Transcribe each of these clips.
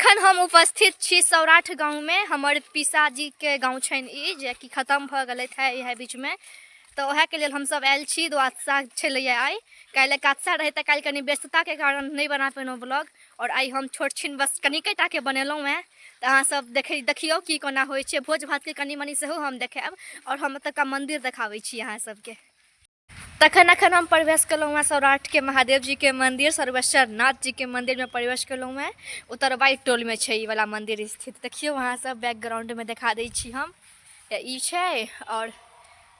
अखन हम उपस्थित छी सौराठ गाँव में। हमर पिसाजी के गाँव छन ई जे कि खत्म भ गेलै है इहे बीच में, तो वह के लिए हम सब आयल छी। द्वादशा छलै आई, काल्हि एकादशा रहे तो काल्हि कनी व्यस्तता के कारण नहीं बना पेलहुँ ब्लॉग, और आई हम छोट छिन बस कनिकेटा के बनेलहुँ हैं। तो अहाँ सब देखियो कि कोना होइ छै। भोज भात के कनी मनी सेहो हम देखाब, और हम एतुका मंदिर देखाबै छी अहाँ सबके। तखन अखन हम प्रवेश कलहुँ हैं सौराठ के महादेव जी के मंदिर, सर्वेश्वर नाथ जी के मंदिर में प्रवेश कलहुँ हैं। उत्तरवाई टोल में छै ई वाला मंदिर स्थित। देखियो वहाँ सब बैकग्राउंड में देखा दै छी हम। ई छै और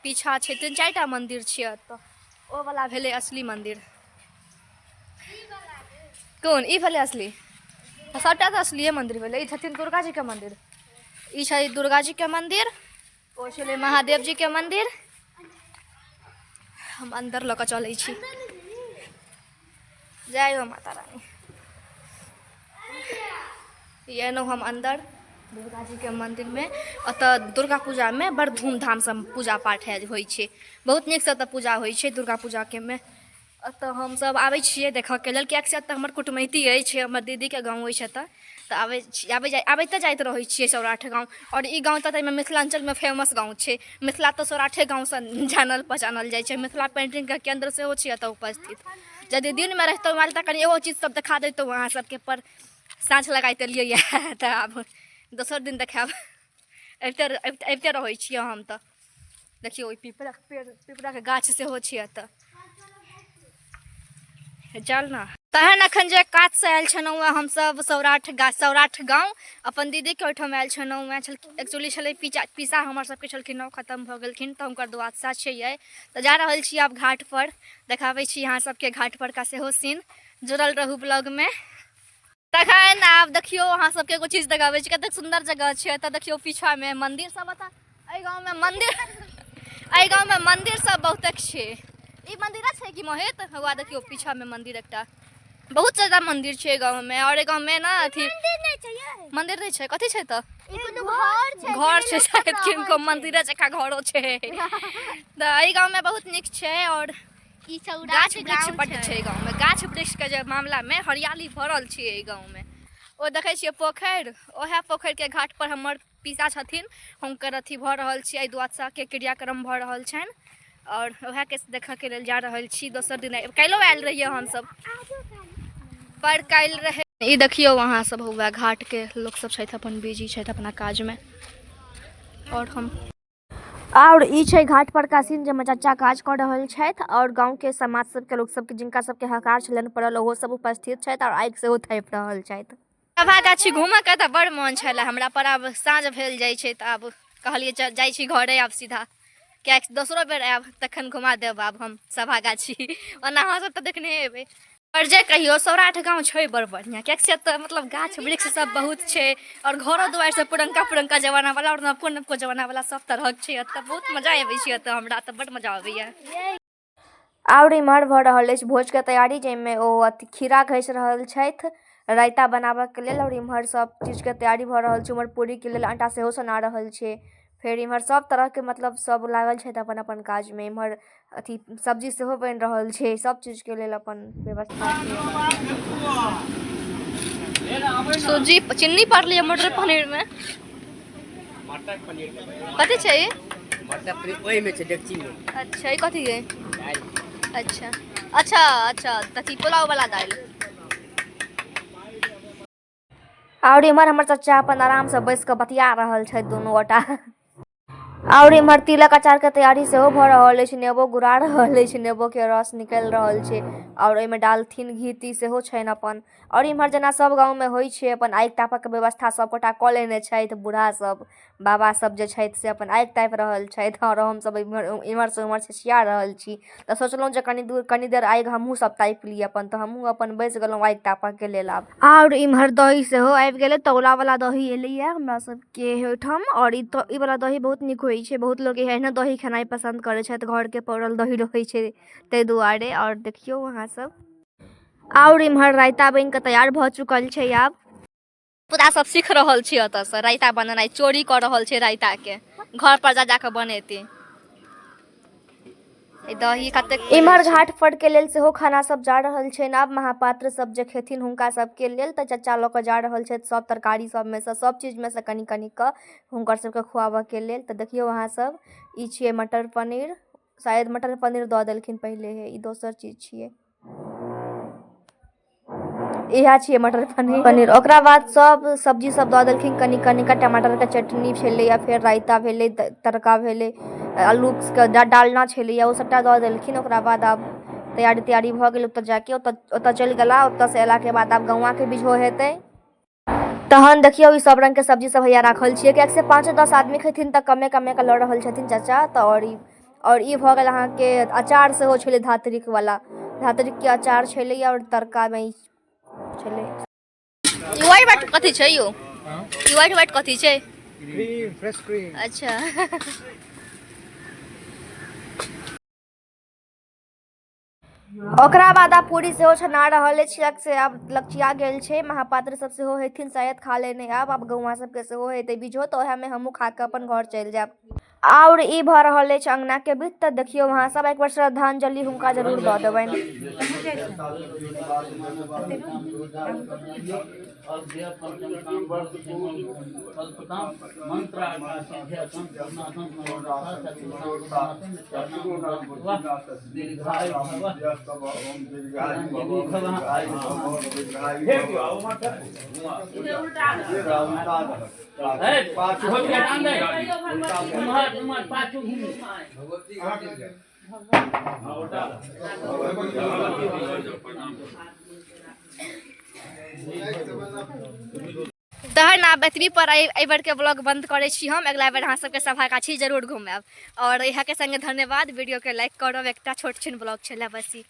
पीछा छै 3-4टा मंदिर छै एतऽ। ओ वाला भेलै असली मंदिर। कोन ई भेलै असली? सबटा तऽ असलिए मंदिर भेलै। ई छथिन दुर्गा जी के मंदिर, ई छै दुर्गा जी के मंदिर, ओ छलै महादेव जी के मंदिर। हम अंदर लऽ कऽ चलै छी। जय हो माता रानी। ये एलहुँ हम अंदर दुर्गा जी के मंदिर में। अतः दुर्गा पूजा में बड़ धूमधाम से पूजा पाठ होइ छै, बहुत नीक से पूजा होइ छै दुर्गा पूजा के में। अतः हम सब आबै छियै देखऽ के लेल, कियाकि एतऽ हमर कुटमैती अछि, हमर दीदी के गाँव अछि एतऽ। तऽ आबैते जाइत रहै छियै सौराठ गाँव। और ई गाँव तऽ मिथिलांचल में फेमस गाँव छै। मिथिला तऽ सौराठे गाँव से जानल पहचानल जाइ छै। मिथिला पेंटिंग के केंद्र सेहो छै एतऽ उपस्थित। यदि दिन में रहतौ माल तऽ कनी एगो चीज सब दिखा देतौ अहाँ सबके, पर साँझ लगाइ देलियै तऽ आब दोसर दिन देखाब। अबिते रहै छियै हम तऽ। देखियौ ओइ पिपरा के गाछ सेहो छै एतऽ। चल ना। तहन अखन जे काज से आयल छलहुँ हम सब सौराठ गाँव अपन दीदी के ओहिठाम आयल छलहुँ। एक्चुअली छलै पीसा हमर सबके छलखिन, खत्म भऽ गेलखिन, तऽ हुनकर द्वादशा छै। तऽ जा रहल छी आब घाट पर, देखाबै छी अहाँ सबके घाट पर का सेहो सीन। जुड़ल रहू ब्लॉग में। तखन आब देखियो अहाँ सबके एगो चीज देखाबै छी, कतेक सुंदर जगह छै एतऽ। देखियो पीछा में मंदिर सब, बता एहि गाँव में मंदिर सब बहुतेक छै। ई मंदिर छै कि मोहित हुआ देखियो पीछा में मंदिर एकटा, बहुत ज्यादा मंदिर छै गाँव में। और गाँव में ना अथी मंदिर नहीं छै, कथी छै तऽ घर छै शायद, किनको मंदिर जका घरो छै। तऽ एहि गाँव में बहुत नीक छै। और गाछ वृक्ष बड्ड छै गाँव में। गाछ वृक्ष के जे मामला में हरियाली भरल छै एहि गाँव में। ओ देखै छियै पोखरि, ओहे पोखरि के घाट पर हमर पिसा छथिन, हुनकर अथी भऽ रहल छै। एहि द्वादशा के क्रियाक्रम भऽ रहल छनि, और वएह के देखऽ के लेल जा रहल छी। दोसर दिन काल्हिओ आयल रहियै हमसब, पर काल्हि रहे। ई देखियो वहाँ सब हुआ घाट के लोग सब छथि, अपन बिजी छथि अपना काज में। और ई छै घाट पर का सीन, जैमे चाचा काज कऽ रहल छथि, और गांव के समाज सबके लोग सबके जिनका सबके हकार छलनि पड़ल ओहो सब उपस्थित छथि, और आगि सेहो थापि रहल छथि। सभा गाछी घूमऽ के तऽ बड़ मन छले हमरा, पर आब साँझ भेल जाइ छै तऽ आब कहलिए जाइ छी घरे आब सीधा। क्या दोसरो बेर आयब तखन घुमा देब आब हम सभा गाछी। ओना अहाँ सब तऽ देखने हेबै। और जे कहियो सौराठ गाँव छै बड़ बढ़िया, कियाकि तऽ मतलब गाछ वृक्ष सब बहुत छै, और घरो दुआरि सब पुरनका जमाना वाला और नवको जमाना वाला सब तरह छै एतऽ। बहुत मजा आबै छै एतऽ, हमरा तऽ बड़ मजा आबैया। और इम्हर भऽ रहल अछि भोज के तैयारी, जाहिमे ओ खीरा घसि रहल छथि रायता बनाबऽ के लेल, और इम्हर सब चीज के तैयारी भऽ रहल छै। उम्हर पूरी के लेल आटा सेहो सना रहल छै। फिर इम्हर सब तरह के मतलब सब लागल छथि अपन अपन काज में। इम्हर अथी सब्जी सेहो बनि रहल छै, सब चीज के लेल अपन व्यवस्था छै। सूजी चीनी पड़लिए मटर पनीर में, कथी छै मटर पनीर ओहि में छै डेकची में। अच्छा ई कथी है? अच्छा अच्छा अच्छा, तथी पुलाव वाला दाल। और इम्हर हमर चाचा अपन आराम से बैस के बतिया रहल छथि दुनू गोटा। और इम्हर तिलक अचार के तैयारी सेहो भऽ रहल अछि, नेबो गुड़ा रहल अछि, नेबो के रस निकलि रहल छै, और ओहिमे डालथिन घी ती सेहो छनि अपन। और इम्हर जेना सब गाँव में होइ छै, अपन आगि तापऽ के व्यवस्था सब गोटा कऽ लेने छथि। बूढ़ा सब बाबा सब जे छथि से अपन आगि तापि रहल छथि, और हमसब इम्हर से उम्हर छिछिया रहल छी। तऽ सोचलहुँ जे कनी देर आगि हमहूँ सब तापि ली अपन, तऽ हमहूँ अपन बैस गेलहुँ आगि तापऽ के लेल आब। और इम्हर दही सेहो आबि गेलै, तौला वाला दही एलैया हमरा सबके ओहिठाम। और ई वाला दही बहुत नीक होइ छै, बहुत लोग एहने दही खेनाइ पसंद करै छथि, घर के पौरल दही रहै छै ताहि दुआरे। और देखियो वहाँ सब। और इम्हर रायता बनि के तैयार भऽ चुकल छै आब। पूरा सब सीख रहल छी एतऽ से रायता बनेनाइ, चोरी कऽ रहल छै रायता के, घर पर जा के बनेतै। दही कतेक इम्हर घाट पर के लेल सेहो खाना सब जा रहल छै। आब महापात्र सब जे खेथिन हुनका सबके लेल तऽ चचा लऽ कऽ जा रहल छथि सब तरकारी सबमे सँ, सब चीजमे सँ कनि कनि कऽ हुनकर सबके खुआबऽ के लेल। तऽ देखियौ अहाँ सब, ई छियै मटर पनीर, शायद मटर पनीर दऽ देलखिन पहिले हे, ई दोसर चीज छियै, इएह छियै मटर पनीर। ओकरा बाद सब सब्जी सब दऽ देलखिन कनि कनि कऽ, टमाटरके चटनी छलै, या फेर रायता भेलै, तड़का भेलै, आलूके डालना छलै, ओ सबटा दऽ देलखिन। ओकरा बाद आब तैयारी भऽ गेल, ओतऽ जाके ओतऽ चलि गेला। ओतऽसँ अयलाके बाद आब गौआके बिझो हेतै। तहन देखियौ ई सब रंगके सब्जी सब हैया राखल छियै, कियाकि से 5-10 आदमी खेथिन तऽ कमे कमे कऽ लऽ रहल छथिन चाचा। तऽ और ई भऽ गेल अहाँके अचार सेहो छलै धात्रिकवला, धात्रिकके अचार छलै, और तड़कामे ई छलै। ई व्हाइट व्हाइट कथी छै यौ? ई व्हाइट व्हाइट कथी छै? Cream, fresh cream. अच्छा। ओकरा बाद आब पूरी सेहो छना रहल अछि, कियाकि से आब लचिया गेल छै। महापात्र सब सेहो हेथिन शायद खा लेने। आब गौआ सबके सेहो हेतै बिझो, तऽ ओहेमे हमहूँ खा कऽ अपन घर चलि जायब। और ई भऽ रहल अछि अंगना के बीच। तऽ देखियौ अहाँ सब, एक बेर श्रद्धांजलि हुनका जरूर दऽ देबनि। तहन आब एतबी पर एहि बेरके ब्लॉग बंद करै छी हम। अगिला बेर अहाँ सबके सभागाछी जरूर घुमाएब। और इएहके संगे धन्यवाद। वीडियोके लाइक करब, एकटा छोट छिन ब्लॉग छलै बस ई।